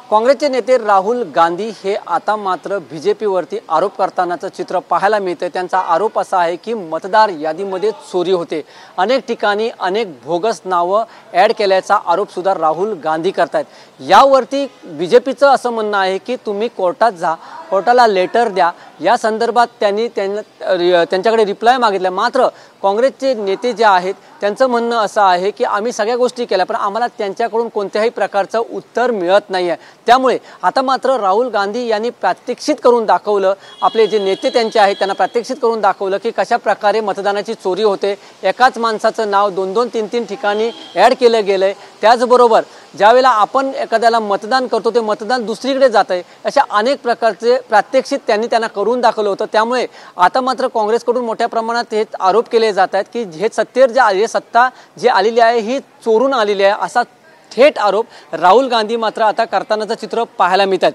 काँग्रेसचे नेते राहुल गांधी हे आता मात्र बीजेपीवरती आरोप करतानाचं चित्र पाहायला मिळतं। त्यांचा आरोप असा आहे की मतदार यादीमध्ये चोरी होते, अनेक ठिकाणी अनेक बोगस नावं ॲड केल्याचा आरोप सुद्धा राहुल गांधी करतात। यावरती बीजेपीचं असं म्हणणं आहे की तुम्ही कोर्टात जा, कोर्टाला लेटर द्या। या संदर्भात त्यांच्याकडे रिप्लाय मागितला, मात्र काँग्रेसचे नेते जे आहेत त्यांचं म्हणणं असं आहे की आम्ही सगळ्या गोष्टी केल्या पण आम्हाला त्यांच्याकडून कोणत्याही प्रकारचं उत्तर मिळत नाही आहे। त्यामुळे आता मात्र राहुल गांधी यांनी प्रात्यक्षिक करून दाखवलं, आपले जे नेते त्यांचे आहेत त्यांना प्रात्यक्षिक करून दाखवलं की कशा प्रकारे मतदानाची चोरी होते। एकाच माणसाचं नाव 2-2, 3-3 ठिकाणी ॲड केलं गेलंय। त्याचबरोबर ज्यावेळेला आपण एखाद्याला मतदान करतो ते मतदान दुसरीकडे जात आहे, अशा अनेक प्रकारचे प्रात्यक्षिक त्यांना करून दाखवलं होतं। त्यामुळे आता मात्र काँग्रेसकडून मोठ्या प्रमाणात हे आरोप केले जात आहेत की हे सत्ता जी आलेली आहे ही चोरून आलेली आहे, असा थेट आरोप राहुल गांधी मात्र आता करतानाचं चित्र पाहायला मिळतात।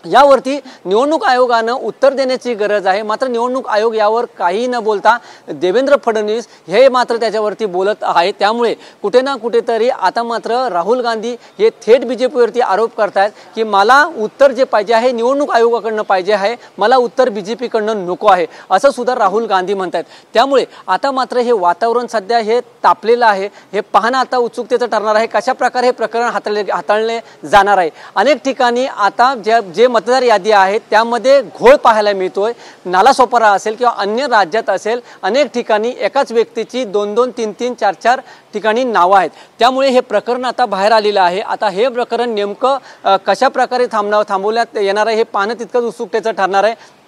यावरती निवडणूक आयोगानं उत्तर देण्याची गरज आहे, मात्र निवडणूक आयोग यावर काही न बोलता देवेंद्र फडणवीस हे मात्र त्याच्यावरती बोलत आहे। त्यामुळे कुठे ना कुठेतरी आता मात्र राहुल गांधी हे थेट बीजेपीवरती आरोप करतात की मला उत्तर जे पाहिजे आहे निवडणूक आयोगाकडनं पाहिजे आहे, मला उत्तर बीजेपीकडनं नको आहे, असं सुद्धा राहुल गांधी म्हणतात। त्यामुळे आता मात्र हे वातावरण सध्या हे तापलेलं आहे, हे पाहणं आता उत्सुकतेचं ठरणार आहे कशा प्रकारे हे प्रकरण हाताळले जाणार आहे। अनेक ठिकाणी आता जे मतदार यादी आहे त्यामध्ये घोळ पाहायला मिळतोय। नालासोपारा असेल किंवा अन्य राज्यात असेल, अनेक ठिकाणी एकाच व्यक्तीची 2-2, 3-3, 4-4 ठिकाणी नावं आहेत। त्यामुळे हे प्रकरण आता बाहेर आलेलं आहे। आता हे प्रकरण नेमकं कशा प्रकारे थांबवण्यात येणार आहे हे पाहणं तितकंच उत्सुकतेचं ठरणार आहे।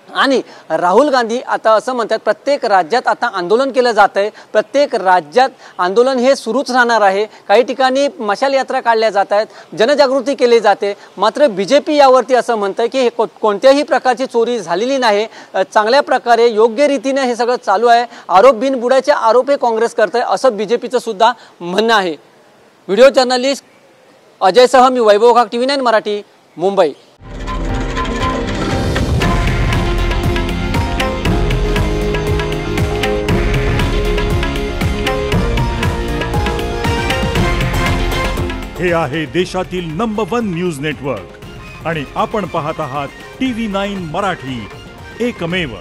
आणि राहुल गांधी आता असं म्हणतात प्रत्येक राज्यात आता आंदोलन केलं जात आहे, प्रत्येक राज्यात आंदोलन हे सुरूच राहणार आहे। काही ठिकाणी मशाल यात्रा काढल्या जात आहेत, जनजागृती केली जाते, मात्र बीजेपी यावरती असं म्हणतं की हे कोणत्याही प्रकारची चोरी झालेली नाही, चांगल्या प्रकारे योग्य रीतीने हे सगळं चालू आहे। आरोप बिनबुडाचे आरोप हे काँग्रेस करत आहे असं बीजेपीचं सुद्धा म्हणणं आहे। व्हिडिओ जर्नलिस्ट अजयसह मी वैभव घाग, TV9 मराठी, मुंबई। हे आहे देशातील नंबर 1 न्यूज नेटवर्क आणि आपण पाहत आहात TV9 मराठी, एकमेव।